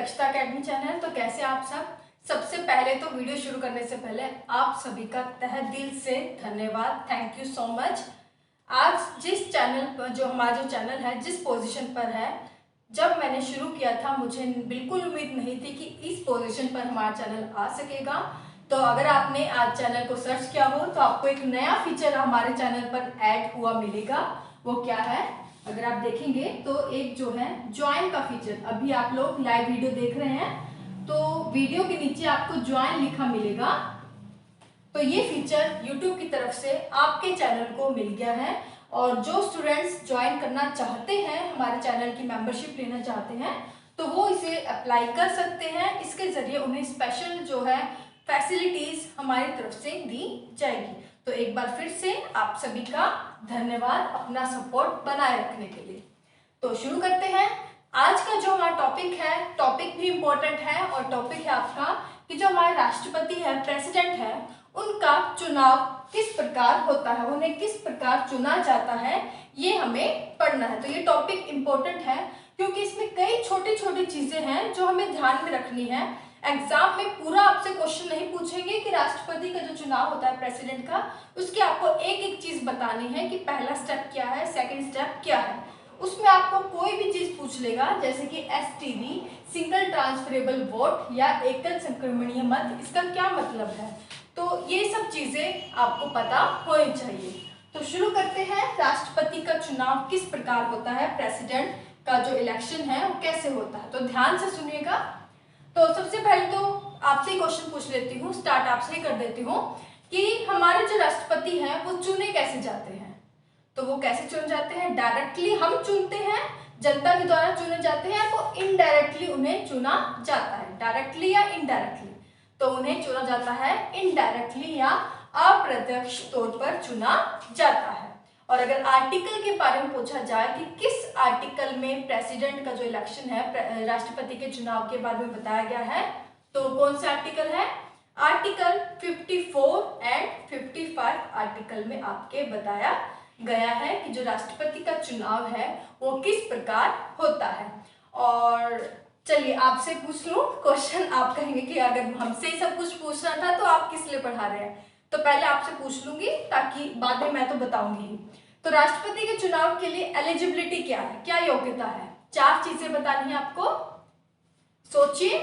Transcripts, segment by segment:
रक्षिता academy channel. तो कैसे आप सब। सबसे पहले तो वीडियो शुरू करने से पहले आप सभी का तहे दिल से धन्यवाद, थैंक यू सो मच। आज जिस चैनल पर जो हमारा चैनल है जिस पोजीशन पर है, जब मैंने शुरू किया था मुझे बिल्कुल उम्मीद नहीं थी कि इस पोजीशन पर हमारा चैनल आ सकेगा। तो अगर आपने आज चैनल को सर्च किया हो तो आपको एक नया फीचर हमारे चैनल पर ऐड हुआ मिलेगा। वो क्या है, अगर आप देखेंगे तो एक जो है ज्वाइन का फीचर। अभी आप लोग लाइव वीडियो देख रहे हैं तो वीडियो के नीचे आपको ज्वाइन लिखा मिलेगा। तो ये फीचर YouTube की तरफ से आपके चैनल को मिल गया है और जो स्टूडेंट्स ज्वाइन करना चाहते हैं, हमारे चैनल की मेंबरशिप लेना चाहते हैं, तो वो इसे अप्लाई कर सकते हैं। इसके जरिए उन्हें स्पेशल जो है फैसिलिटीज हमारी तरफ से दी जाएगी। तो एक बार फिर से आप सभी का धन्यवाद अपना सपोर्ट बनाए रखने के लिए। तो शुरू करते हैं। आज का जो हमारा टॉपिक है, टॉपिक भी इम्पोर्टेंट है और टॉपिक है आपका कि जो हमारे राष्ट्रपति है, प्रेसिडेंट है, उनका चुनाव किस प्रकार होता है, उन्हें किस प्रकार चुना जाता है, ये हमें पढ़ना है। तो ये टॉपिक इम्पोर्टेंट है क्योंकि इसमें कई छोटी छोटी चीजें हैं जो हमें ध्यान में रखनी है। एग्जाम में पूरा आपसे क्वेश्चन नहीं पूछेंगे कि राष्ट्रपति का जो चुनाव होता है प्रेसिडेंट का, उसकी आपको एक एक चीज बतानी है कि पहला स्टेप क्या है, सेकंड स्टेप क्या है। उसमें आपको कोई भी चीज पूछ लेगा, जैसे कि एसटीवी सिंगल ट्रांसफरेबल वोट या एकल संक्रमणीय मत, इसका क्या मतलब है। तो ये सब चीजें आपको पता होनी चाहिए। तो शुरू करते हैं। राष्ट्रपति का चुनाव किस प्रकार होता है, प्रेसिडेंट का जो इलेक्शन है वो कैसे होता है, तो ध्यान से सुनिएगा। तो सबसे पहले तो आपसे क्वेश्चन पूछ लेती हूँ, स्टार्ट आपसे ही कर देती हूँ कि हमारे जो राष्ट्रपति हैं वो चुने कैसे जाते हैं। तो वो कैसे चुने जाते हैं, डायरेक्टली हम चुनते हैं, जनता के द्वारा चुने जाते हैं, वो इनडायरेक्टली उन्हें चुना जाता है। डायरेक्टली या इनडायरेक्टली, तो उन्हें चुना जाता है इनडायरेक्टली या अप्रत्यक्ष तौर पर चुना जाता है। और अगर आर्टिकल के बारे में पूछा जाए कि किस आर्टिकल में प्रेसिडेंट का जो इलेक्शन है, राष्ट्रपति के चुनाव के बारे में बताया गया है, तो कौन सा आर्टिकल है, आर्टिकल 54 एंड 55 आर्टिकल में आपके बताया गया है कि जो राष्ट्रपति का चुनाव है वो किस प्रकार होता है। और चलिए आपसे पूछ लूं क्वेश्चन। आप कहेंगे कि अगर हमसे सब कुछ पूछना था तो आप किस लिए पढ़ा रहे हैं, तो पहले आपसे पूछ लूंगी ताकि बाद में मैं तो बताऊंगी ही। तो राष्ट्रपति के चुनाव के लिए एलिजिबिलिटी क्या है, क्या योग्यता है, 4 चीजें बतानी है आपको, सोचिए।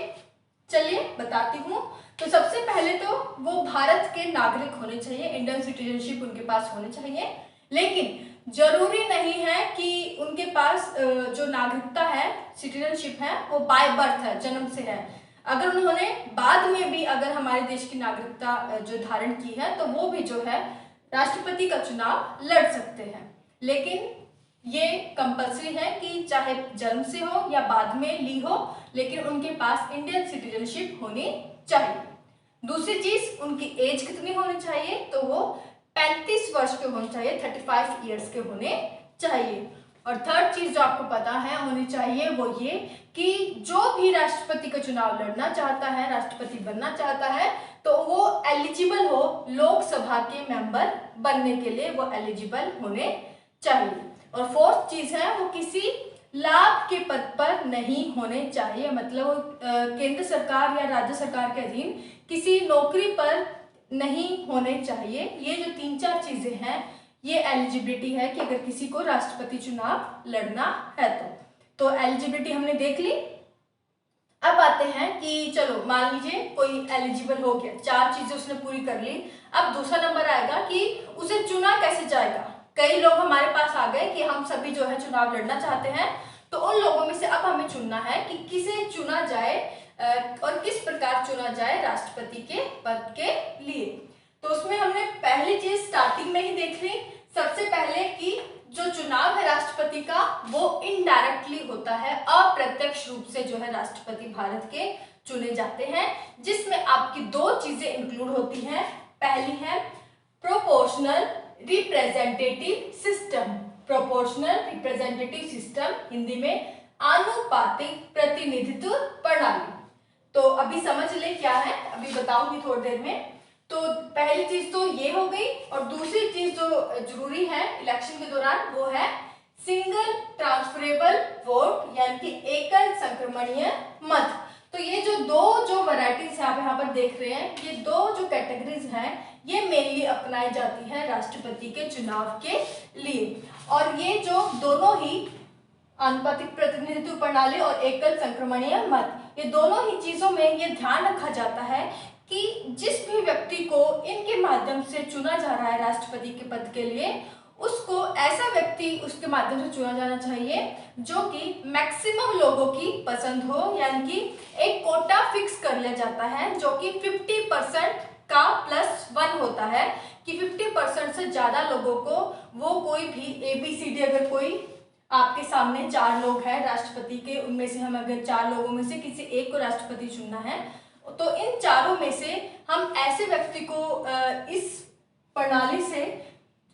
चलिए बताती हूँ। तो सबसे पहले तो वो भारत के नागरिक होने चाहिए, इंडियन सिटीजनशिप उनके पास होनी चाहिए। लेकिन जरूरी नहीं है कि उनके पास जो नागरिकता है, सिटीजनशिप है, वो बाय बर्थ है, जन्म से है। अगर उन्होंने बाद में भी अगर हमारे देश की नागरिकता जो धारण की है तो वो भी जो है राष्ट्रपति का चुनाव लड़ सकते हैं। लेकिन ये कंपल्सरी है कि चाहे जन्म से हो या बाद में ली हो, लेकिन उनके पास इंडियन सिटीजनशिप होनी चाहिए। दूसरी चीज, उनकी एज कितनी होनी चाहिए, तो वो 35 वर्ष के होने चाहिए, 35 ईयर्स के होने चाहिए। और थर्ड चीज जो आपको पता है होनी चाहिए वो ये कि जो भी राष्ट्रपति का चुनाव लड़ना चाहता है, राष्ट्रपति बनना चाहता है, तो वो एलिजिबल हो, लोकसभा के मेंबर बनने के लिए वो एलिजिबल होने चाहिए। और फोर्थ चीज है वो किसी लाभ के पद पर नहीं होने चाहिए, मतलब केंद्र सरकार या राज्य सरकार के अधीन किसी नौकरी पर नहीं होने चाहिए। ये जो 3-4 चीजें हैं ये एलिजिबिलिटी है कि अगर किसी को राष्ट्रपति चुनाव लड़ना है तो एलिजिबिलिटी हमने देख ली। अब आते हैं कि चलो मान लीजिए कोई एलिजिबल हो गया, 4 चीजें उसने पूरी कर ली। अब दूसरा नंबर आएगा कि उसे चुना कैसे जाएगा। कई लोग हमारे पास आ गए कि हम सभी जो है चुनाव लड़ना चाहते हैं, तो उन लोगों में से अब हमें चुनना है कि किसे चुना जाए और किस प्रकार चुना जाए राष्ट्रपति के पद के लिए। तो उसमें हमने पहली चीज स्टार्टिंग में ही देख ली, सबसे पहले कि जो चुनाव है राष्ट्रपति का वो इनडायरेक्टली होता है, अप्रत्यक्ष रूप से जो है राष्ट्रपति भारत के चुने जाते हैं, जिसमें आपकी 2 चीजें इंक्लूड होती हैं। पहली है proportional representative system, proportional representative system, Hindi में आनुपातिक प्रतिनिधित्व प्रणाली। तो अभी समझ ले क्या है, अभी बताऊंगी थोड़ी देर में। तो पहली चीज तो ये हो गई। और दूसरी चीज जो जरूरी है इलेक्शन के दौरान वो है सिंगल ट्रांसफरेबल वोट, यानी कि एकल संक्रमणीय मत। तो ये जो दो जो वैरायटीज आप यहाँ पर देख रहे हैं, ये दो जो कैटेगरीज हैं, ये मेनली अपनाई जाती है राष्ट्रपति के चुनाव के लिए। और ये जो दोनों ही आनुपातिक प्रतिनिधित्व प्रणाली और एकल संक्रमणीय मत, ये दोनों ही चीजों में ये ध्यान रखा जाता है कि जिस भी व्यक्ति को इनके माध्यम से चुना जा रहा है राष्ट्रपति के पद के लिए, उसको ऐसा व्यक्ति उसके माध्यम से चुना जाना चाहिए जो कि मैक्सिमम लोगों की पसंद हो, यानी कि एक कोटा फिक्स कर लिया जाता है जो कि 50% का +1 होता है कि 50% से ज्यादा लोगों को वो कोई भी ABCD, अगर कोई आपके सामने 4 लोग हैं राष्ट्रपति के, उनमें से हम अगर 4 लोगों में से किसी एक को राष्ट्रपति चुनना है, तो इन चारों में से हम ऐसे व्यक्ति को इस प्रणाली से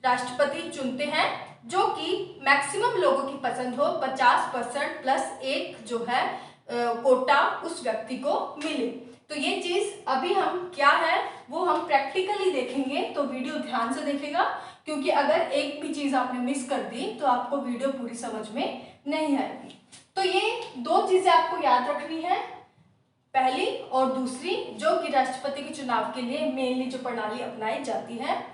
राष्ट्रपति चुनते हैं जो कि मैक्सिमम लोगों की पसंद हो, 50% +1 जो है कोटा उस व्यक्ति को मिले। तो ये चीज अभी हम क्या है वो हम प्रैक्टिकली देखेंगे, तो वीडियो ध्यान से देखेगा, क्योंकि अगर एक भी चीज आपने मिस कर दी तो आपको वीडियो पूरी समझ में नहीं आएगी। तो ये दो चीजें आपको याद रखनी है, पहली और दूसरी, जो कि राष्ट्रपति के चुनाव के लिए मेनली जो प्रणाली अपनाई जाती है।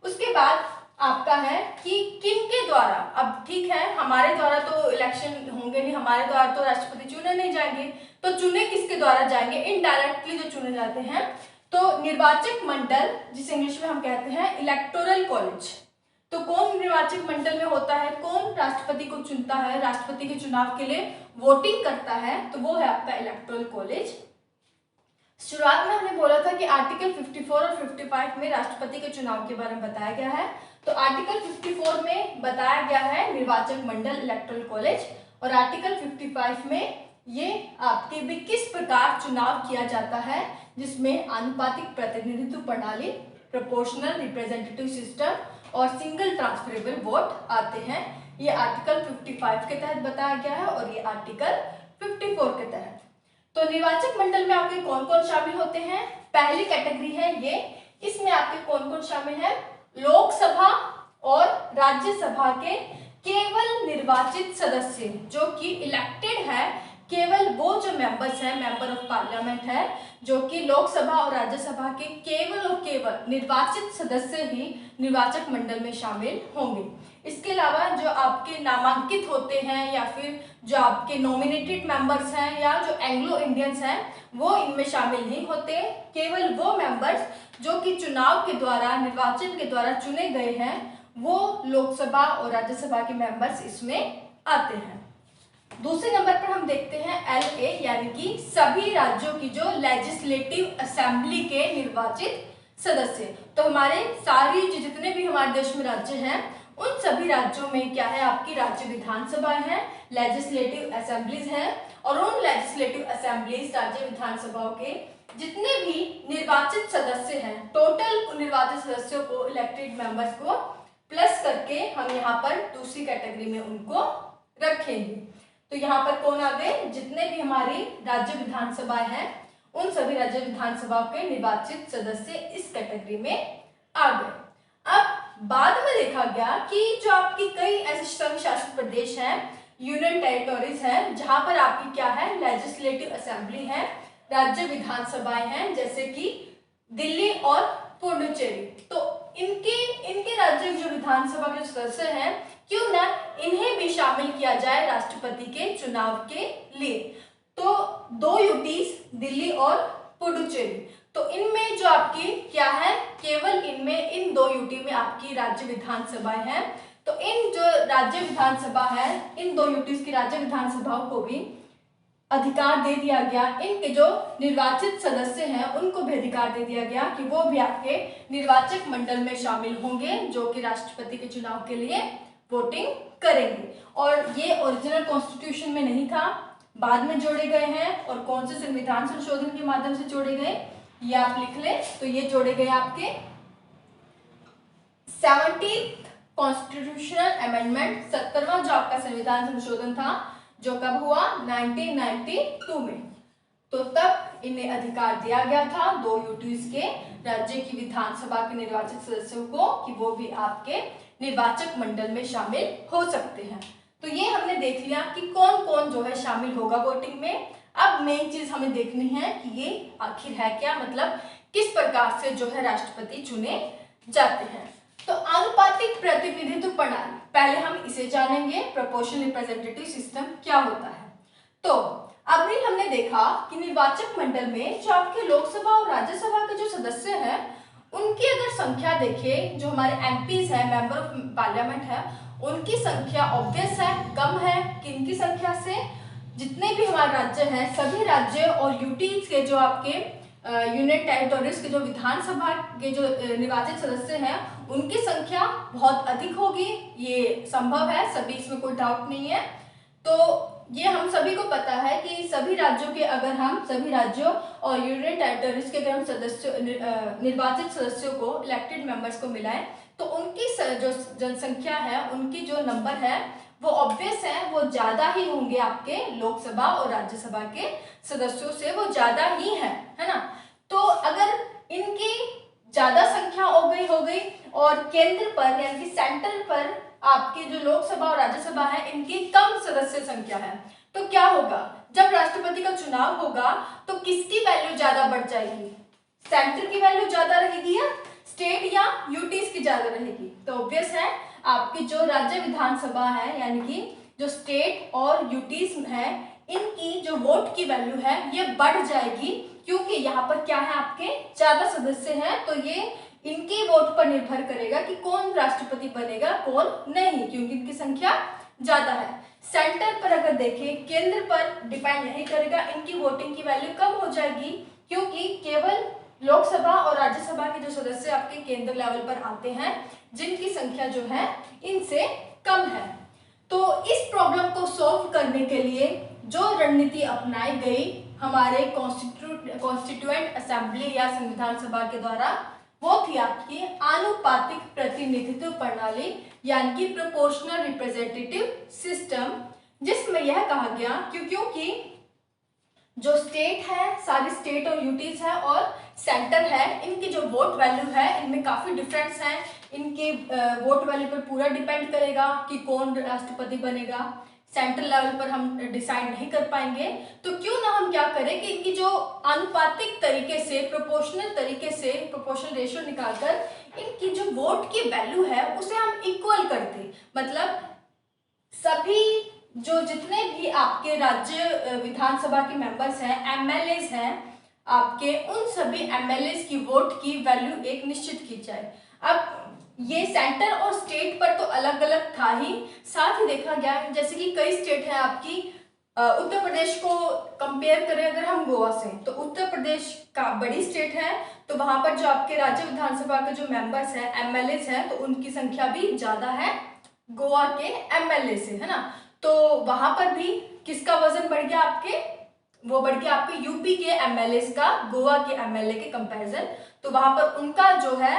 उसके बाद आपका है कि किन के द्वारा, अब ठीक है हमारे द्वारा तो इलेक्शन होंगे नहीं, हमारे द्वारा तो राष्ट्रपति चुने नहीं जाएंगे, तो चुने किसके द्वारा जाएंगे, इनडायरेक्टली जो चुने जाते हैं, तो निर्वाचक मंडल, जिसे इंग्लिश में हम कहते हैं इलेक्टोरल कॉलेज। तो कौन निर्वाचक मंडल में होता है, कौन राष्ट्रपति को चुनता है, राष्ट्रपति के चुनाव के लिए वोटिंग करता है, तो वो है आपका इलेक्टोरल कॉलेज। शुरुआत में हमने बोला था कि आर्टिकल 54 और 55 में राष्ट्रपति के चुनाव के बारे में बताया गया है। तो आर्टिकल 54 में बताया गया है निर्वाचक मंडल इलेक्टोरल कॉलेज, और आर्टिकल 55 में ये आपके भी किस प्रकार चुनाव किया जाता है, जिसमें आनुपातिक प्रतिनिधित्व प्रणाली, प्रोपोर्शनल रिप्रेजेंटेटिव सिस्टम और सिंगल ट्रांसफरेबल वोट आते हैं। ये आर्टिकल 55 के तहत बताया गया है और ये आर्टिकल 54 के तहत। तो निर्वाचक मंडल में आपके कौन कौन शामिल होते हैं, पहली कैटेगरी है ये, इसमें आपके कौन कौन शामिल है, लोकसभा और राज्यसभा के केवल निर्वाचित सदस्य जो कि इलेक्टेड है, केवल वो जो मेंबर्स हैं, मेंबर ऑफ पार्लियामेंट है, जो कि लोकसभा और राज्यसभा के केवल और केवल निर्वाचित सदस्य ही निर्वाचक मंडल में शामिल होंगे। इसके अलावा जो आपके नामांकित होते हैं या फिर जो आपके नॉमिनेटेड मेंबर्स हैं या जो एंग्लो इंडियंस हैं, वो इनमें शामिल नहीं होते। केवल वो मेंबर्स जो कि चुनाव के द्वारा, निर्वाचन के द्वारा चुने गए हैं, वो लोकसभा और राज्यसभा के मेंबर्स इसमें आते हैं। दूसरे नंबर पर हम देखते हैं LA, यानी कि सभी राज्यों की जो लेजिस्लेटिव असेंबली के निर्वाचित सदस्य। तो हमारे सारी जितने भी हमारे देश में राज्य हैं, उन सभी राज्यों में क्या है, आपकी राज्य विधानसभाएं हैं, लेजिस्लेटिव असेंबलीज हैं, और उन लेजिस्लेटिव असेंबलीज, राज्य विधानसभाओं के जितने भी निर्वाचित सदस्य हैं, टोटल निर्वाचित सदस्यों को, इलेक्टेड मेंबर्स को प्लस करके हम यहाँ पर दूसरी कैटेगरी में उनको रखेंगे। तो यहाँ पर कौन आ गए, जितने भी हमारी राज्य विधानसभाएं हैं, उन सभी राज्य विधानसभाओं के निर्वाचित सदस्य इस कैटेगरी में आ गए। अब बाद में देखा गया कि जो आपकी कई ऐसे संघ शासित प्रदेश हैं, यूनियन टेरिटोरीज हैं, जहां पर आपकी क्या है, लेजिस्लेटिव असेंबली है, राज्य विधानसभाएं हैं, जैसे कि दिल्ली और पुडुचेरी। तो इनके राज्य जो विधानसभा के सदस्य हैं, क्यों ना इन्हें भी शामिल किया जाए राष्ट्रपति के चुनाव के लिए। तो 2 यूटीज, दिल्ली और पुडुचेरी, तो इनमें जो आपकी क्या है, केवल इनमें इन 2 यूटी में आपकी राज्य विधानसभाएं हैं। तो इन जो राज्य विधानसभा है, इन 2 यूटीज की राज्य विधानसभाओं को भी अधिकार दे दिया गया, इनके जो निर्वाचित सदस्य हैं उनको भी अधिकार दे दिया गया कि वो भी आपके निर्वाचक मंडल में शामिल होंगे, जो कि राष्ट्रपति के चुनाव के लिए वोटिंग करेंगे। और ये ओरिजिनल कॉन्स्टिट्यूशन में नहीं था, बाद में जोड़े गए हैं, और कौन से संविधान संशोधन के माध्यम से जोड़े गए, ये आप लिख लें। तो ये जोड़े गए आपके 70th कॉन्स्टिट्यूशनल अमेंडमेंट, 70वां जो आपका संविधान संशोधन था, जो कब हुआ, 1992 में। तो तब इन्हें अधिकार दिया गया था 2 यूटीज के राज्य की विधानसभा के निर्वाचित सदस्यों को कि वो भी आपके निर्वाचक मंडल में शामिल हो सकते हैं। तो ये हमने देख लिया कि कौन कौन जो है शामिल होगा वोटिंग में। अब मेन चीज हमें देखनी है कि ये आखिर है क्या, मतलब किस प्रकार से जो है राष्ट्रपति चुने जाते हैं। तो आनुपातिक प्रतिनिधित्व प्रणाली, पहले हम इसे जानेंगे, प्रोपोर्शनल रिप्रेजेंटेटिव सिस्टम क्या होता है। तो अभी हमने देखा कि निर्वाचक मंडल में जो आपके लोकसभा और राज्यसभा के जो सदस्य हैं उनकी अगर संख्या देखें, जो हमारे एमपीज है, मेंबर ऑफ पार्लियामेंट है, उनकी संख्या ऑब्वियस है कम है किनकी संख्या से, जितने भी हमारे राज्य हैं सभी राज्य और यूटीज के जो आपके यूनियन टेरिटोरीज के जो विधानसभा के जो निर्वाचित सदस्य हैं उनकी संख्या बहुत अधिक होगी, ये संभव है, सभी इसमें कोई डाउट नहीं है। तो ये हम सभी को पता है कि सभी राज्यों के अगर हम सभी राज्यों और यूनियन टेरिटोरीज के अगर हम सदस्यों निर्वाचित सदस्यों को, इलेक्टेड मेंबर्स को मिलाएं तो उनकी जो जनसंख्या है, उनकी जो नंबर है वो ऑब्वियस है, वो ज्यादा ही होंगे आपके लोकसभा और राज्यसभा के सदस्यों से, वो ज्यादा ही है ना। तो अगर इनकी ज्यादा संख्या हो गई और केंद्र पर यानी कि सेंटर पर आपके जो लोकसभा और राज्यसभा है इनकी कम सदस्य संख्या है, तो क्या होगा, जब राष्ट्रपति का चुनाव होगा तो किसकी वैल्यू ज्यादा बढ़ जाएगी, सेंटर की वैल्यू ज्यादा रहेगी या स्टेट या यूटीज की ज्यादा रहेगी। तो ऑब्वियस है आपकी जो राज्य विधानसभा है यानी कि जो स्टेट और यूटीज है इनकी जो वोट की वैल्यू है ये बढ़ जाएगी, क्योंकि यहाँ पर क्या है आपके ज्यादा सदस्य हैं, तो ये इनके वोट पर निर्भर करेगा कि कौन राष्ट्रपति बनेगा कौन नहीं, क्योंकि इनकी संख्या ज्यादा है। सेंटर पर अगर देखें, केंद्र पर डिपेंड नहीं करेगा, इनकी वोटिंग की वैल्यू कम हो जाएगी, क्योंकि केवल लोकसभा और राज्यसभा के जो सदस्य आपके केंद्र लेवल पर आते हैं जिनकी संख्या जो है इनसे कम है। तो इस प्रॉब्लम को सॉल्व करने के लिए जो रणनीति अपनाई गई हमारे कॉन्स्टिट्यूएंट असेंबली या संविधान सभा के द्वारा, वो थी आपकी आनुपातिक प्रतिनिधित्व प्रणाली यानी कि प्रोपोर्शनल रिप्रेजेंटेटिव सिस्टम, जिसमें यह कहा गया क्योंकि जो स्टेट है, सारी स्टेट और यूटीज है और सेंटर है, इनकी जो वोट वैल्यू है इनमें काफी डिफरेंस है, इनके वोट वैल्यू पर पूरा डिपेंड करेगा कि कौन राष्ट्रपति बनेगा, सेंट्रल लेवल पर हम डिसाइड नहीं कर पाएंगे। तो क्यों ना हम क्या करें कि इनकी जो आनुपातिक तरीके से, प्रोपोर्शनल तरीके से, प्रोपोर्शनल रेशियो निकालकर इनकी जो वोट की वैल्यू है उसे हम इक्वल कर दें, मतलब सभी जो जितने भी आपके राज्य विधानसभा के मेंबर्स हैं, एमएलएज हैं आपके, उन सभी एमएलएज की वोट की वैल्यू एक निश्चित की जाए। अब ये सेंटर और स्टेट पर तो अलग अलग था ही, साथ ही देखा गया जैसे कि कई स्टेट है आपकी, उत्तर प्रदेश को कंपेयर करें अगर हम गोवा से, तो उत्तर प्रदेश का बड़ी स्टेट है, तो वहां पर जो आपके राज्य विधानसभा के जो मेंबर्स हैं, एमएलएज हैं, तो उनकी संख्या भी ज्यादा है गोवा के एमएलए से, है ना। तो वहां पर भी किसका वजन बढ़ गया आपके, वो बढ़ गया आपके यूपी के एमएलए का गोवा के एमएलए के कंपैरिजन, तो वहां पर उनका जो है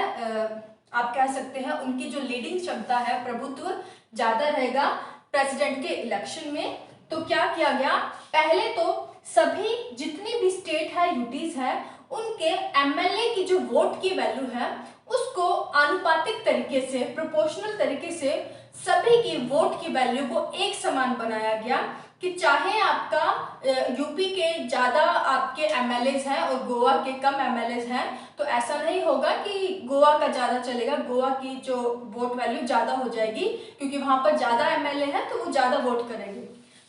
आप कह सकते हैं उनकी जो लीडिंग क्षमता है, प्रभुत्व ज्यादा रहेगा प्रेसिडेंट के इलेक्शन में। तो क्या किया गया, पहले तो सभी जितनी भी स्टेट है, यूटीज है, उनके एमएलए की जो वोट की वैल्यू है उसको आनुपातिक तरीके से, प्रोपोर्शनल तरीके से सभी की वोट की वैल्यू को एक समान बनाया गया कि चाहे आपका यूपी के ज्यादा आपके एमएलएज हैं और गोवा के कम एमएलएज हैं, तो ऐसा नहीं होगा कि गोवा का ज्यादा चलेगा, गोवा की जो वोट वैल्यू ज्यादा हो जाएगी क्योंकि वहां पर ज्यादा एमएलए हैं तो वो ज्यादा वोट करेंगे।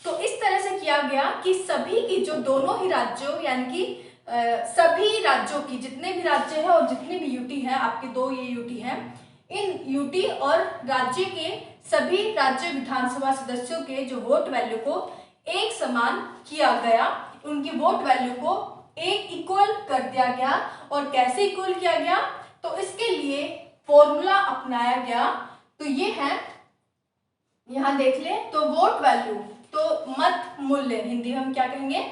तो इस तरह से किया गया कि सभी की जो दोनों ही राज्यों यानी कि सभी राज्यों की जितने भी राज्य हैं और जितने भी यूटी हैं, आपके दो ये यूटी हैं, इन यूटी और राज्य के सभी राज्य विधानसभा सदस्यों के जो वोट वैल्यू को एक समान किया गया, उनकी वोट वैल्यू को एक इक्वल कर दिया गया। और कैसे इक्वल किया गया, तो इसके लिए फॉर्मूला अपनाया गया। तो ये है, यहां देख ले, तो वोट वैल्यू, तो मत मूल्य, हिंदी में हम क्या कहेंगे,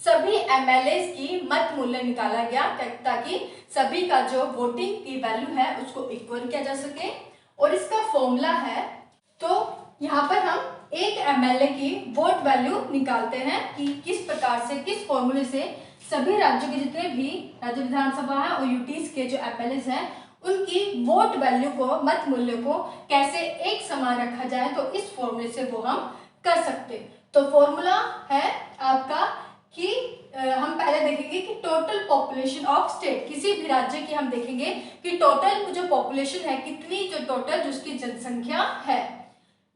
सभी एमएलए की मत मूल्य निकाला गया ताकि सभी का जो वोटिंग की वैल्यू है उसको इक्वल किया जा सके। और इसका फॉर्मूला है, तो यहाँ पर हम एक एमएलए की वोट वैल्यू निकालते हैं कि किस प्रकार से, किस फॉर्मूले से सभी राज्यों के जितने भी राज्य विधानसभा है और यूटीज के जो एमएलए हैं उनकी वोट वैल्यू को, मत मूल्य को कैसे एक समान रखा जाए, तो इस फॉर्मूले से वो हम कर सकते। तो फॉर्मूला है आपका कि देखेंगे कि टोटल पॉपुलेशन ऑफ स्टेट, किसी भी राज्य की हम देखेंगे कि टोटल जो पॉपुलेशन है कितनी, जो टोटल जिसकी जनसंख्या है,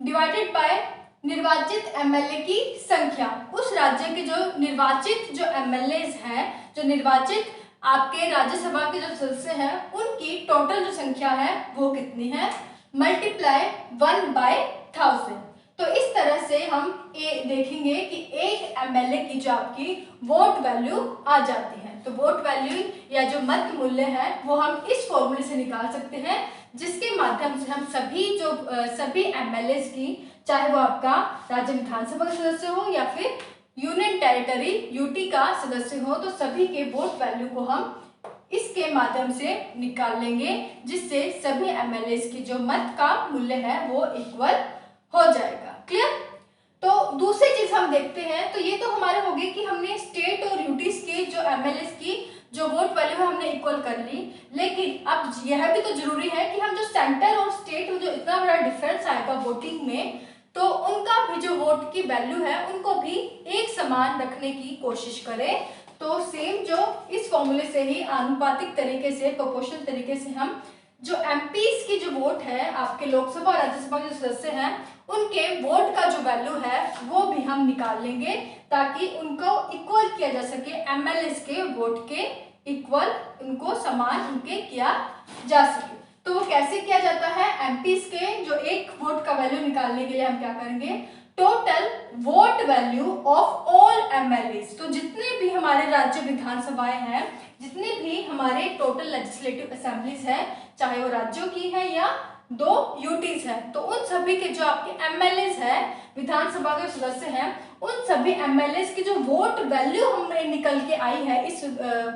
डिवाइडेड बाय निर्वाचित एमएलए की संख्या। उस राज्य के जो निर्वाचित जो एमएलए हैं, जो निर्वाचित आपके राज्यसभा के जो सदस्य हैं, उनकी टोटल जो संख्या है वो कितनी है, मल्टीप्लाई 1/1000। तो इस तरह से हम देखेंगे कि एक एमएलए की जो आपकी वोट वैल्यू आ जाती है। तो वोट वैल्यू या जो मत मूल्य है वो हम इस फॉर्मूले से निकाल सकते हैं, जिसके माध्यम से हम सभी एमएलए की, चाहे वो आपका राज्य विधानसभा का सदस्य हो या फिर यूनियन टेरिटरी यूटी का सदस्य हो, तो सभी के वोट वैल्यू को हम इसके माध्यम से निकाल लेंगे, जिससे सभी एमएलए की जो मत का मूल्य है वो इक्वल हो जाएगा। क्लियर? तो दूसरी चीज हम देखते हैं, तो ये तो हमारे हो गए कि हमने स्टेट और यूटीज के जो एमएलए की जो वोट वैल्यू है हमने इक्वल कर ली, लेकिन अब यह भी तो जरूरी है कि हम जो सेंटर और स्टेट में जो इतना बड़ा डिफरेंस आएगा वोटिंग में, तो उनका भी जो वोट की वैल्यू है उनको भी एक समान रखने की कोशिश करें। तो सेम जो इस फॉर्मूले से ही आनुपातिक तरीके से, प्रोपोर्शनल तरीके से हम जो एमपीज की जो वोट है, आपके लोकसभा और राज्यसभा के जो सदस्य हैं, उनके वोट का जो वैल्यू है वो भी हम निकाल लेंगे, ताकि उनको इक्वल किया जा सके, एमएलए के वोट के इक्वल, उनको समान उनके किया जा सके। तो वो कैसे किया जाता है, एमपीज के जो एक वोट का वैल्यू निकालने के लिए हम क्या करेंगे, total vote value of all MLA, तो जितने भी हमारे राज्य विधानसभाएं हैं, जितने भी हमारे टोटल लेजिस्लेटिव असेंबलीज है, चाहे वो राज्यों की है या 2 यूटीज है, तो उन सभी के जो आपके एमएलए है, विधानसभा के सदस्य हैं, उन सभी एमएलए की जो वोट वैल्यू हमें निकल के आई है इस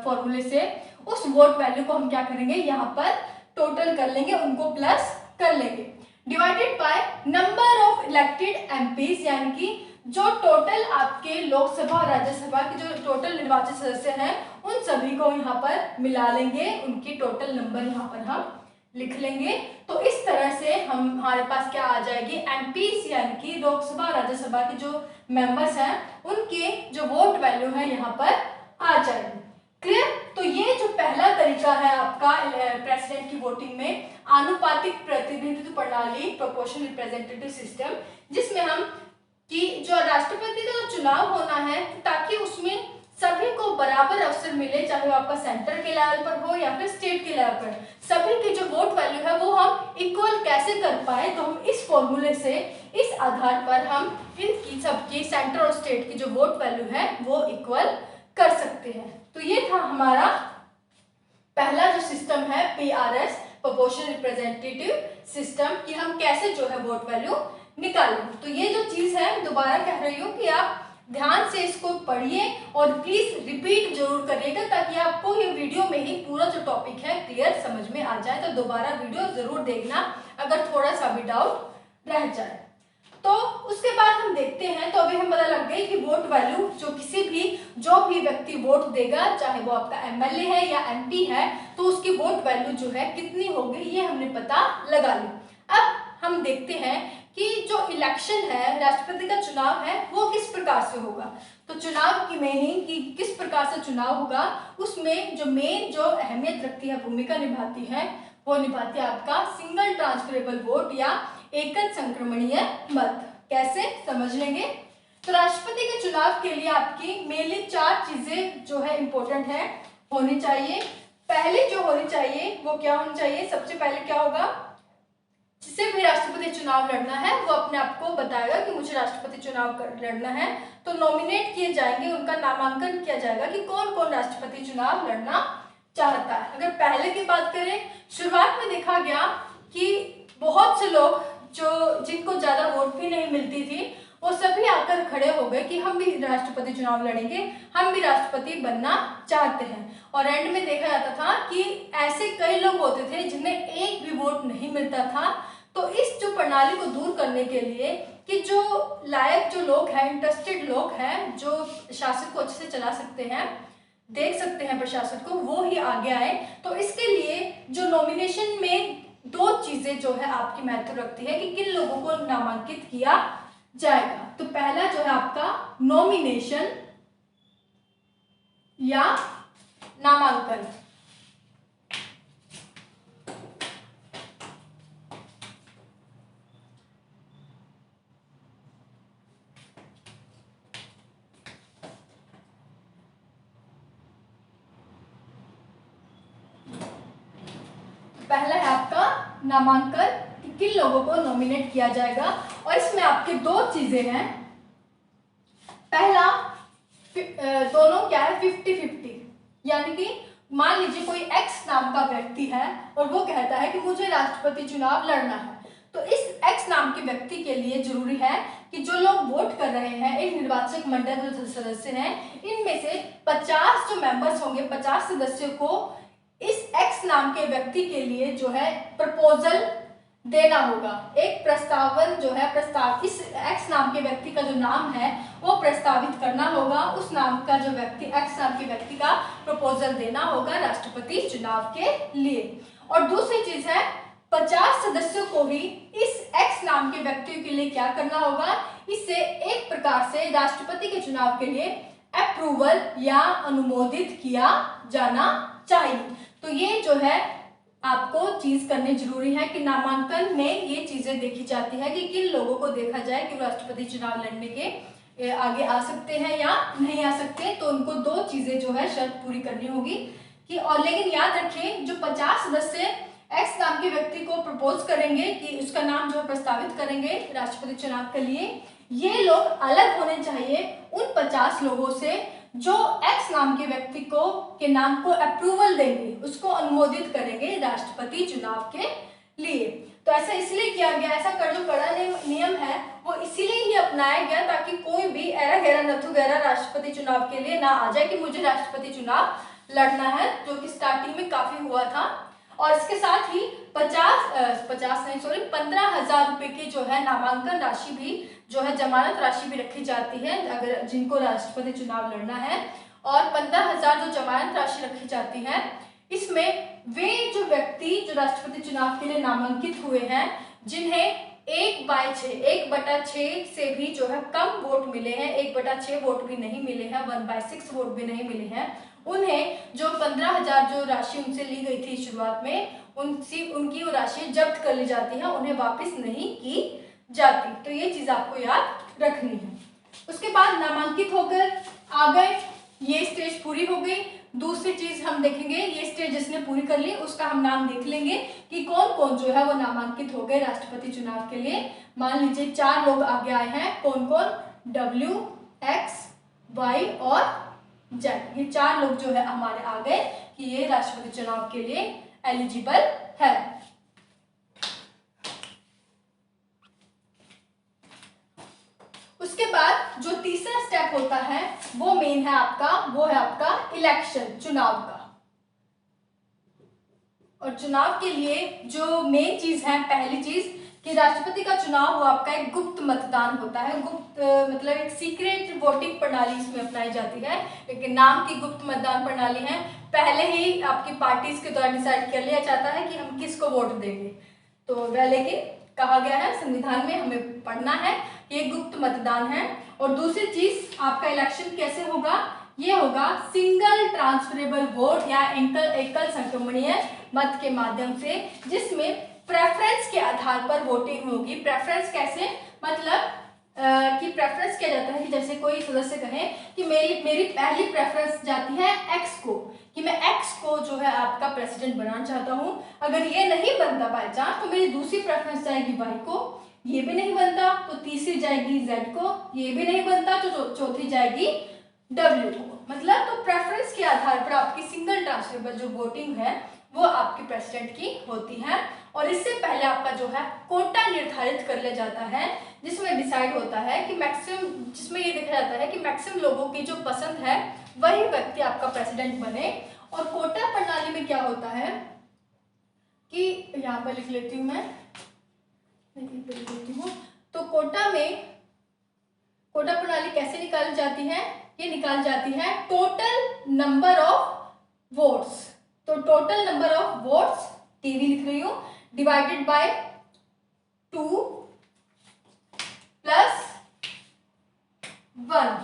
फॉर्मूले से, उस वोट वैल्यू को हम क्या करेंगे, यहाँ पर टोटल कर लेंगे, उनको प्लस कर लेंगे, divided by number of elected MPs, यानी कि जो टोटल आपके लोकसभा और राज्यसभा के जो टोटल निर्वाचित सदस्य हैं, उन सभी को यहाँ पर मिला लेंगे, उनकी टोटल नंबर यहाँ पर हम लिख लेंगे। तो इस तरह से हमारे पास क्या आ जाएगी, एमपीज यानी कि लोकसभा और राज्यसभा के जो मेंबर्स हैं, उनके जो वोट वैल्यू है यहाँ पर आ जाएगी। क्लियर? तो ये जो पहला तरीका है आपका प्रेसिडेंट की वोटिंग में, आनुपातिक प्रतिनिधित्व प्रणाली, प्रोपोर्शनल रिप्रेजेंटेटिव सिस्टम, जिसमें हम कि जो राष्ट्रपति का चुनाव होना है, ताकि उसमें सभी को बराबर अवसर मिले, चाहे वो आपका सेंटर के लेवल पर हो या फिर स्टेट के लेवल पर, सभी की जो वोट वैल्यू है वो हम इक्वल कैसे कर पाए, तो हम इस फॉर्मूले से, इस आधार पर हम इनकी सबकी सेंटर और स्टेट की जो वोट वैल्यू है वो इक्वल कर सकते हैं। तो ये था हमारा पहला जो सिस्टम है, पीआरएस, प्रोपोर्शनल रिप्रेजेंटेटिव सिस्टम, कि हम कैसे जो है वोट वैल्यू निकालें। तो ये जो चीज है, दोबारा कह रही हूँ कि आप ध्यान से इसको पढ़िए और प्लीज रिपीट जरूर करिएगा, ताकि आपको ये वीडियो में ही पूरा जो टॉपिक है क्लियर समझ में आ जाए। तो दोबारा वीडियो जरूर देखना अगर थोड़ा सा भी डाउट रह जाए। तो उसके बाद हम देखते हैं, तो अभी हम पता लग गई कि वोट वैल्यू जो भी व्यक्ति वोट देगा, चाहे वो आपका एमएलए है या एमपी है, तो उसकी वोट वैल्यू जो है कितनी होगी, ये हमने पता लगा ली। अब हम देखते हैं कि जो इलेक्शन है, राष्ट्रपति का चुनाव है, वो किस प्रकार से होगा। तो चुनाव की मीनिंग कि किस प्रकार से चुनाव होगा, उसमें जो मेन जो अहमियत रखती है, भूमिका निभाती है, वो निभाती है आपका सिंगल ट्रांसफरेबल वोट या एकल संक्रमणीय मत। कैसे समझ लेंगे। तो राष्ट्रपति के चुनाव के लिए आपकी मेनली 4 चीजें जो है इंपॉर्टेंट है, होनी चाहिए। पहले जो होनी चाहिए वो क्या होनी चाहिए, सबसे पहले क्या होगा, जिसे भी राष्ट्रपति चुनाव लड़ना है वो अपने आप को बताएगा कि मुझे राष्ट्रपति चुनाव लड़ना है, तो नॉमिनेट किए जाएंगे, उनका नामांकन किया जाएगा कि कौन कौन राष्ट्रपति चुनाव लड़ना चाहता है। अगर पहले की बात करें, शुरुआत में देखा गया कि बहुत से लोग जिनको ज्यादा वोट भी नहीं मिलती थी, वो सभी आकर खड़े हो गए कि हम भी राष्ट्रपति चुनाव लड़ेंगे, हम भी राष्ट्रपति बनना चाहते हैं। और एंड में देखा जाता था कि ऐसे कई लोग होते थे जिन्हें एक भी वोट नहीं मिलता था। तो इस जो प्रणाली को दूर करने के लिए कि जो लायक जो लोग हैं, इंटरेस्टेड लोग हैं, जो शासन को अच्छे से चला सकते हैं, देख सकते हैं प्रशासन को, वो ही आगे आए। तो इसके लिए जो नॉमिनेशन में 2 चीजें जो है आपकी महत्व रखती है कि किन लोगों को नामांकित किया जाएगा। तो पहला जो है आपका नॉमिनेशन, या नामांकन। पहला है आपका नामांकन, कि किन लोगों को नॉमिनेट किया जाएगा, और इसमें आपके दो चीजें हैं। पहला दोनों क्या है 50-50, यानी कि मान लीजिए कोई एक्स नाम का व्यक्ति है और वो कहता है कि मुझे राष्ट्रपति चुनाव लड़ना है, तो इस एक्स नाम के व्यक्ति के लिए जरूरी है कि जो लोग वोट कर रहे हैं, एक निर्वाचक मंडल जो सदस्य हैं, इनमें से 50 जो मेंबर्स होंगे, 50 सदस्यों को इस एक्स नाम के व्यक्ति के लिए जो है प्रपोजल देना होगा। एक प्रस्तावन जो है, प्रस्ताव, इस एक्स नाम के व्यक्ति का जो नाम है वो प्रस्तावित करना होगा, उस नाम का जो व्यक्ति, एक्स नाम के व्यक्ति का प्रपोजल देना होगा राष्ट्रपति चुनाव के लिए। और दूसरी चीज है 50 सदस्यों को ही इस एक्स नाम के व्यक्ति के लिए क्या करना होगा, इससे एक प्रकार से राष्ट्रपति के चुनाव के लिए अप्रूवल या अनुमोदित किया जाना चाहिए। तो ये जो है आपको चीज करनी जरूरी है कि नामांकन में ये चीजें देखी जाती है कि किन लोगों को देखा जाए कि राष्ट्रपति चुनाव लड़ने के आगे आ सकते हैं या नहीं आ सकते। तो उनको दो चीजें जो है शर्त पूरी करनी होगी कि, और लेकिन याद रखें जो 50 सदस्य एक्स नाम के व्यक्ति को प्रपोज करेंगे कि उसका नाम जो प्रस्तावित करेंगे राष्ट्रपति चुनाव के लिए, ये लोग अलग होने चाहिए उन 50 लोगों से जो एक्स नाम के व्यक्ति को के नाम को अप्रूवल देंगे, उसको अनुमोदित करेंगे राष्ट्रपति चुनाव के लिए। तो ऐसा इसलिए किया गया, ऐसा कर जो कड़ा नियम है वो इसीलिए ही अपनाया गया ताकि कोई भी एरा घेरा नथु घेरा राष्ट्रपति चुनाव के लिए ना आ जाए कि मुझे राष्ट्रपति चुनाव लड़ना है, जो कि स्टार्टिंग में काफी हुआ था। और इसके साथ ही 15,000 रुपए की जो है नामांकन राशि भी जो है, जमानत राशि भी रखी जाती है अगर जिनको राष्ट्रपति चुनाव लड़ना है। और 15,000 जो जमानत राशि रखी जाती है, इसमें वे जो व्यक्ति जो राष्ट्रपति चुनाव के लिए नामांकित हुए हैं, जिन्हें 1/6 से भी जो है कम वोट मिले हैं, 1/6 वोट भी नहीं मिले हैं, 1/6 वोट भी नहीं मिले हैं, उन्हें जो 15,000 जो राशि उनसे ली गई थी शुरुआत में, उनकी वो राशि जब्त कर ली जाती है, उन्हें वापस नहीं की जाती। तो ये चीज आपको याद रखनी है। उसके बाद नामांकित होकर आ गए, ये स्टेज पूरी हो गई। दूसरी चीज हम देखेंगे, ये स्टेज जिसने पूरी कर ली उसका हम नाम देख लेंगे कि कौन कौन जो है वो नामांकित हो गए राष्ट्रपति चुनाव के लिए। मान लीजिए 4 लोग आगे आए हैं, कौन कौन, W, X, Y और Z, ये 4 लोग जो है हमारे आ गए कि ये राष्ट्रपति चुनाव के लिए एलिजिबल है। उसके बाद जो तीसरा स्टेप होता है वो मेन है आपका, वो है आपका इलेक्शन, चुनाव का। और चुनाव के लिए जो मेन चीज है, पहली चीज कि राष्ट्रपति का चुनाव वो आपका एक गुप्त मतदान होता है। गुप्त मतलब एक सीक्रेट वोटिंग प्रणाली इसमें अपनाई जाती है, लेकिन नाम की गुप्त मतदान प्रणाली है। पहले ही आपकी पार्टीज के द्वारा डिसाइड कर लिया जाता है कि हम किसको वोट देंगे। तो वह लेकिन कहा गया है संविधान में, हमें पढ़ना है, ये गुप्त मतदान है। और दूसरी चीज आपका इलेक्शन कैसे होगा, ये होगा सिंगल ट्रांसफरेबल वोट या एकल संक्रमणीय मत के माध्यम से, जिसमें प्रेफरेंस के आधार पर वोटिंग होगी। प्रेफरेंस कैसे, मतलब कि प्रेफरेंस किया जाता है कि जैसे कोई सदस्य कहे कि मेरी पहली प्रेफरेंस जाती है एक्स को, कि मैं एक्स को जो है आपका प्रेसिडेंट बनाना चाहता हूं। अगर ये नहीं बनता बाय चांस, तो मेरी दूसरी प्रेफरेंस जाएगी वाई को, ये भी नहीं बनता तो तीसरी जाएगी जेड को, ये भी नहीं बनता तो चौथी जाएगी डब्ल्यू को। मतलब तो प्रेफरेंस के आधार पर आपकी सिंगल ट्रांसफरेबल जो वोटिंग है वो आपके प्रेसिडेंट की होती है। और इससे पहले आपका जो है कोटा निर्धारित कर लिया जाता है, जिसमें डिसाइड होता है कि मैक्सिमम, जिसमें ये देखा जाता है कि मैक्सिमम लोगों की जो पसंद है वही व्यक्ति आपका प्रेसिडेंट बने। और कोटा प्रणाली में क्या होता है कि यहाँ पर लिख लेती हूँ मैं, लिख लेती हूँ। तो कोटा प्रणाली कैसे निकाली जाती है, ये निकाली जाती है टोटल नंबर ऑफ वोट्स। तो total number of votes, TV लिख रही हूं, डिवाइडेड बाय 2 प्लस 1।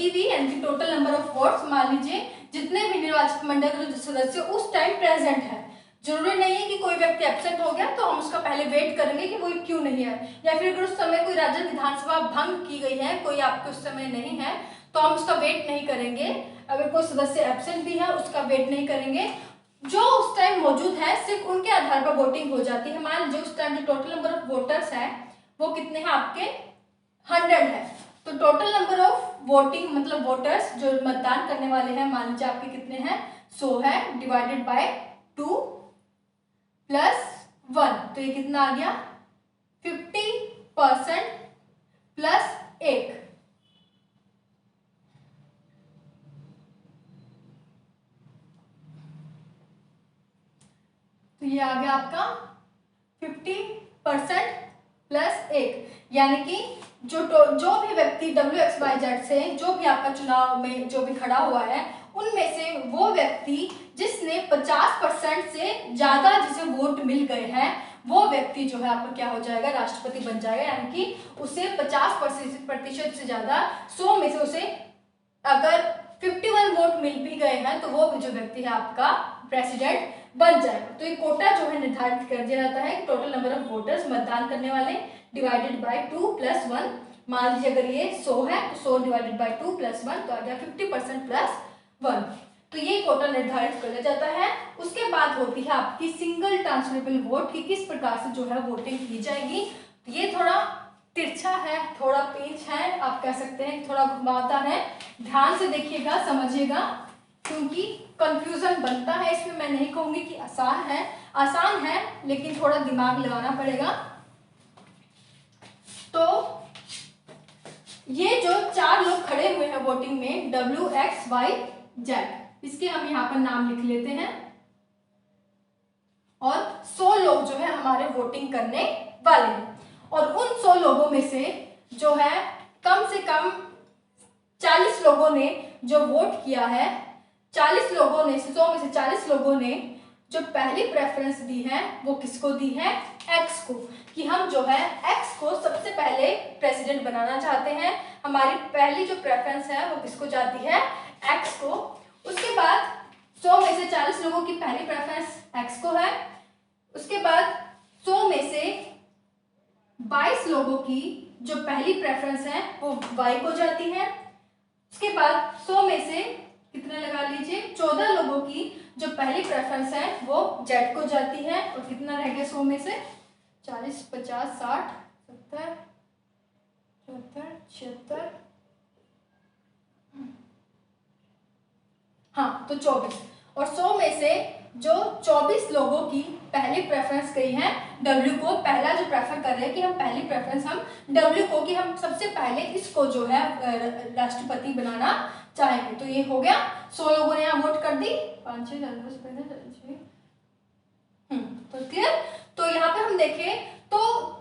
टीवी यानी कि टोटल नंबर ऑफ वोट्स, मान लीजिए जितने भी निर्वाचक मंडल के सदस्य उस टाइम प्रेजेंट है। जरूरी नहीं है कि कोई व्यक्ति एब्सेंट हो गया तो हम उसका पहले वेट करेंगे कि वो क्यों नहीं है, या फिर अगर उस समय कोई राज्य विधानसभा भंग की गई है, कोई आपके उस समय नहीं है, तो हम उसका वेट नहीं करेंगे। अगर कोई सदस्य एब्सेंट भी है उसका वेट नहीं करेंगे। जो उस टाइम मौजूद है सिर्फ उनके आधार पर वोटिंग हो जाती है। मान लीजिए उस टाइम जो टोटल नंबर ऑफ वोटर्स है वो कितने हैं आपके 100 है, तो टोटल नंबर ऑफ वोटिंग मतलब वोटर्स जो मतदान करने वाले हैं मान लीजिए आपके कितने हैं 100 है, डिवाइडेड बाय 2 + 1, तो ये कितना आ गया 50% + 1। तो ये आ गया आपका 50% + 1, यानी कि जो भी व्यक्ति WXYZ से जो भी आपका चुनाव में जो भी खड़ा हुआ है उनमें से वो व्यक्ति जिसने 50% से ज्यादा जिसे वोट मिल गए हैं वो व्यक्ति जो है आपका क्या हो जाएगा, राष्ट्रपति बन जाएगा। यानी कि उसे 50% से ज्यादा 100 में से उसे अगर 51 वोट मिल भी गए हैं तो वो भी जो व्यक्ति है आपका प्रेसिडेंट बन जाएगा। तो ये कोटा जो है निर्धारित कर दिया जाता है कि टोटल नंबर ऑफ वोटर्स मतदान करने वाले डिवाइडेड बाय 2 + 1। मान लीजिए अगर ये 100 है तो 100 डिवाइडेड बाय 2 + 1 तो आ गया 50% + 1। तो ये कोटा निर्धारित कर दिया जाता है। उसके बाद होती है आपकी सिंगल ट्रांसफरेबल वोट की किस प्रकार से जो है वोटिंग की जाएगी। ये थोड़ा तिरछा है, थोड़ा पेच है, आप कह सकते हैं थोड़ा घुमावता है। ध्यान से देखिएगा, समझिएगा, क्योंकि कंफ्यूजन बनता है इसमें। मैं नहीं कहूंगी कि आसान है लेकिन थोड़ा दिमाग लगाना पड़ेगा। तो ये जो 4 लोग खड़े हुए हैं वोटिंग में WXYZ, इसके हम यहाँ पर नाम लिख लेते हैं, और 100 लोग जो है हमारे वोटिंग करने वाले हैं। और उन 100 लोगों में से जो है कम से कम 40 लोगों ने जो वोट किया है, 40 लोगों ने 100 में से 40 लोगों ने जो पहली प्रेफरेंस दी है वो किसको दी है, एक्स को, कि हम जो है एक्स को सबसे पहले प्रेसिडेंट बनाना चाहते हैं। हमारी पहली जो प्रेफरेंस है वो किसको जाती है, एक्स को। उसके बाद 100 में से 40 लोगों की पहली प्रेफरेंस एक्स को है। उसके बाद 100 में से 22 लोगों की जो पहली प्रेफरेंस है वो वाई को जाती है। उसके बाद 100 में से कितने लगा लीजिए 14 लोगों की जो पहली प्रेफरेंस है वो जेड को जाती है। और कितना रह गया 100 में से 40, 50, 60, 70, 74, 76, हाँ तो 24। और 100 में से जो 24 लोगों की पहली प्रेफरेंस गई है डब्ल्यू को, पहला जो प्रेफर कर रहे हैं कि हम पहली प्रेफरेंस हम डब्ल्यू को, कि हम सबसे पहले इसको जो है राष्ट्रपति बनाना चाहेंगे। तो ये हो गया 100 लोगों ने यहाँ वोट कर दी, 5, 6, 7, 10, 15, 16, तो क्लियर। तो यहाँ पे हम देखें तो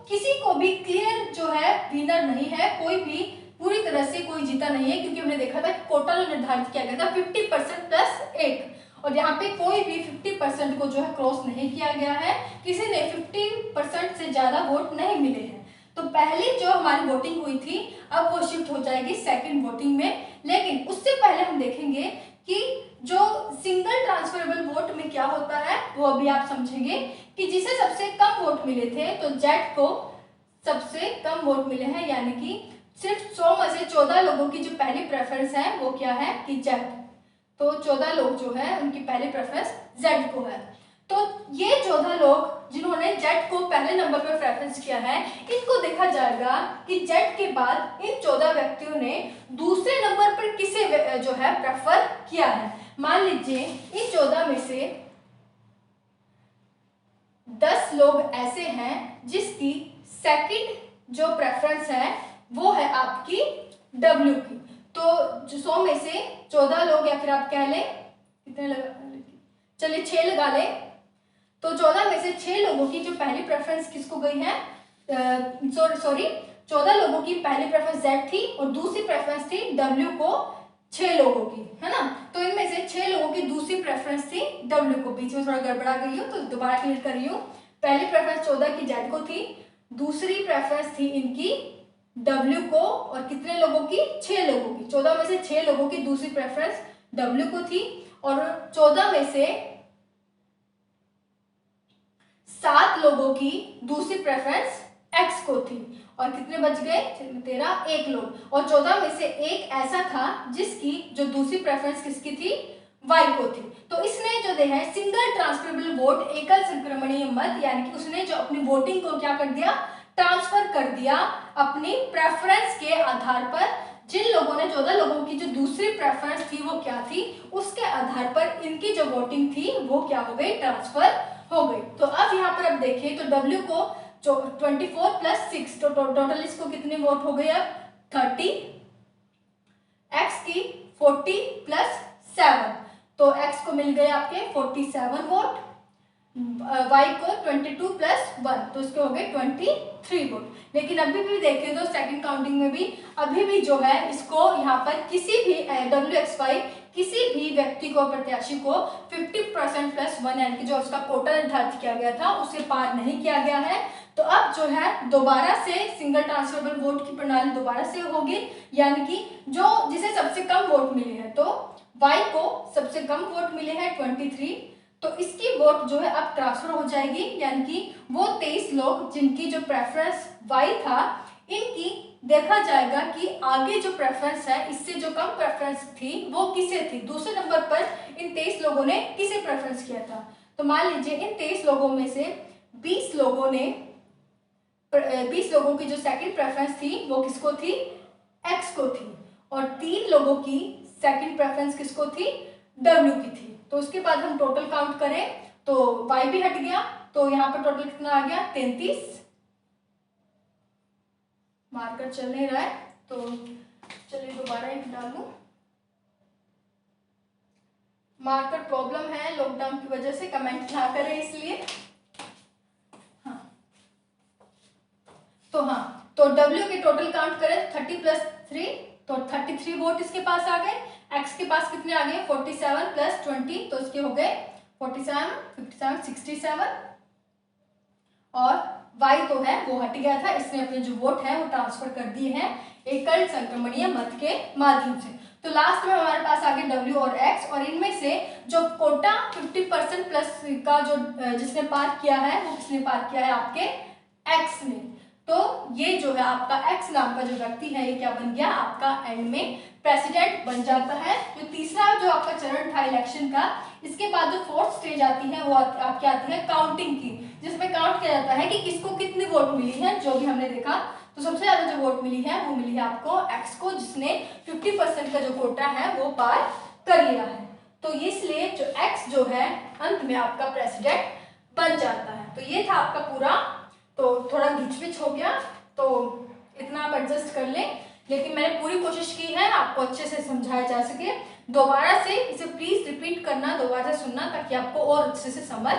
किसी को भी क्लियर जो है विनर नहीं है, कोई भी पूरी तरह से कोई जीता नहीं है, क्योंकि हमने देखा था कि कोटा जो निर्धारित किया गया था 50% + 1, और यहाँ पे कोई भी 50% को जो है क्रॉस नहीं किया गया है, किसी ने 50% से ज्यादा वोट नहीं मिले हैं। तो पहली जो हमारी वोटिंग हुई थी अब वो शिफ्ट हो जाएगी सेकंड वोटिंग में। लेकिन उससे पहले हम देखेंगे कि जो सिंगल ट्रांसफरेबल वोट में क्या होता है वो अभी आप समझेंगे, कि जिसे सबसे कम वोट मिले थे तो जेड को सबसे कम वोट मिले हैं, यानी कि सिर्फ 100 में से 14 लोगों की जो पहली प्रेफरेंस है वो क्या है कि जेड। तो 14 लोग जो है उनकी पहली प्रेफरेंस जेड को है। तो ये 14 लोग जिन्होंने जेड को पहले नंबर पर प्रेफरेंस किया है, इनको देखा जाएगा कि जेड के बाद इन 14 व्यक्तियों ने दूसरे नंबर पर किसे जो है प्रेफर किया है। मान लीजिए इन 14 में से 10 लोग ऐसे हैं जिसकी सेकंड जो प्रेफरेंस है वो है आपकी डब्ल्यू की। तो 100 में से 14 लोग, या फिर आप कह लें कितने लगा, चलिए 6 लगा लें, तो 14 में से 6 लोगों की जो पहली प्रेफरेंस किसको गई है, सॉरी 14 लोगों की पहली प्रेफरेंस जेड थी और दूसरी प्रेफरेंस थी डब्ल्यू को 6 लोगों की, है ना। तो इनमें से 6 लोगों की दूसरी प्रेफरेंस थी डब्ल्यू को। बीच में थोड़ा गड़बड़ा गई हूँ तो दोबारा क्लियर कर रही हूँ। पहली प्रेफरेंस 14 की जेड को थी, दूसरी प्रेफरेंस थी इनकी W को, और कितने लोगों की, 6 लोगों की। 14 में से 6 लोगों की दूसरी प्रेफरेंस W को थी, और 14 में से 7 लोगों की दूसरी प्रेफरेंस X को थी। और कितने बच गए, 13, 1 लोग। और 14 में से एक ऐसा था जिसकी जो दूसरी प्रेफरेंस किसकी थी, Y को थी। तो इसने जो है सिंगल ट्रांसफरेबल वोट, एकल संक्रमणीय मत, यानी कि उसने जो अपनी वोटिंग को क्या कर दिया, ट्रांसफर कर दिया अपनी प्रेफरेंस के आधार पर। जिन लोगों ने, 14 लोगों की जो दूसरी प्रेफरेंस थी वो क्या थी, उसके आधार पर इनकी जो वोटिंग थी वो क्या हो गई, ट्रांसफर हो गई। तो अब यहाँ पर अब देखिए, तो W को जो 24 + 6, तो टोटल इसको कितने वोट हो गए अब 30, X की 40 + 7, तो X को मिल गए आपके 47 वोट, Y को 22 + 1, तो इसके हो गए 23 वोट। लेकिन अभी भी देखें तो सेकंड काउंटिंग में भी अभी भी जो है इसको यहाँ पर किसी भी WXY किसी भी व्यक्ति को, प्रत्याशी को 50% + 1, यानी कि जो उसका कोटा निर्धारित किया गया था उसे पार नहीं किया गया है। तो अब जो है दोबारा से सिंगल ट्रांसफरेबल वोट की प्रणाली दोबारा से होगी, यानी कि जो जिसे सबसे कम वोट मिले हैं, तो Y को सबसे कम वोट मिले हैं 23, तो इसकी वोट जो है अब ट्रांसफर हो जाएगी, यानी कि वो 23 लोग जिनकी जो प्रेफरेंस Y था, इनकी देखा जाएगा कि आगे जो प्रेफरेंस है इससे जो कम प्रेफरेंस थी वो किसे थी, दूसरे नंबर पर इन 23 लोगों ने किसे प्रेफरेंस किया था। तो मान लीजिए इन 23 लोगों में से 20 लोगों की जो सेकंड प्रेफरेंस थी वो किसको थी, X को थी, और 3 लोगों की सेकंड प्रेफरेंस किसको थी, W की थी। तो उसके बाद हम टोटल काउंट करें तो Y भी हट गया, तो यहाँ पर टोटल कितना आ गया, 33। मार्कर चल नहीं रहा है, तो चलिए दोबारा एक डालूं। मार्कर प्रॉब्लम है लॉकडाउन की वजह से, कमेंट ना करें इसलिए। हाँ, तो W के टोटल काउंट करें 30 + 3, तो 33 वोट इसके पास आ गए। X के पास कितने आ गए, 47 + 20, तो इसके हो गए 47, 57, 67, और Y तो है वो हट गया था, इसने अपने जो वोट है वो ट्रांसफर कर दिए हैं एकल संक्रमणीय मत के माध्यम से। तो लास्ट में हमारे पास आ गए W और X, और इनमें से जो कोटा 50% प्लस का जो जिसने पार किया है वो किसने पार किया है, आपके X ने। तो ये जो है आपका X नाम का जो व्यक्ति है ये क्या बन गया, आपका एंड में प्रेसिडेंट बन जाता है। जो तीसरा जो आपका चरण था इलेक्शन का, इसके बाद जो 4th स्टेज आती है वो आपकी आती है काउंटिंग की, जिसमें काउंट किया जाता है कि किसको कितनी वोट मिली है। जो भी हमने देखा तो सबसे ज्यादा जो वोट मिली है वो मिली है आपको X को, जिसने 50% का जो कोटा है वो पार कर लिया है। तो इसलिए जो X जो है अंत में आपका प्रेसिडेंट बन जाता है। तो ये था आपका पूरा, तो थोड़ा घिचपिच हो गया तो इतना आप एडजस्ट कर लें, लेकिन मैंने पूरी कोशिश की है आपको अच्छे से समझाया जा सके। दोबारा से इसे प्लीज रिपीट करना, दोबारा से सुनना, ताकि आपको और अच्छे से समझ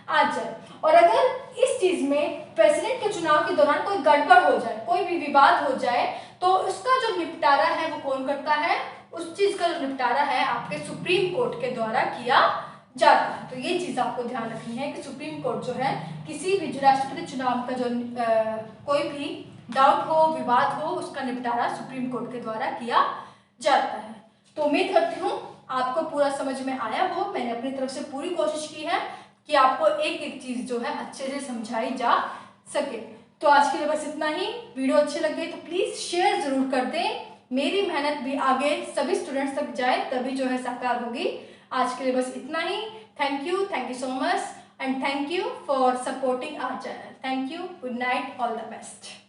आ जाए। और अगर इस चीज में प्रेसिडेंट के चुनाव के दौरान कोई गड़बड़ हो जाए, कोई भी विवाद हो जाए, तो उसका जो निपटारा है वो कौन करता है, उस चीज का जो निपटारा है आपके सुप्रीम कोर्ट के द्वारा किया जाता है। तो ये चीज आपको ध्यान रखनी है कि सुप्रीम कोर्ट जो है किसी भी राष्ट्रपति चुनाव का जो कोई भी डाउट हो, विवाद हो, उसका निपटारा सुप्रीम कोर्ट के द्वारा किया जाता है। तो उम्मीद करती हूँ आपको पूरा समझ में आया हो। मैंने अपनी तरफ से पूरी कोशिश की है कि आपको एक एक चीज जो है अच्छे से समझाई जा सके। तो आज के लिए बस इतना ही। वीडियो अच्छे लगे तो प्लीज शेयर जरूर कर दें, मेरी मेहनत भी आगे सभी स्टूडेंट्स तक जाए, तभी जो है साकार होगी। आज के लिए बस इतना ही। Thank you so much, and thank you for supporting our channel. Thank you, good night, all the best.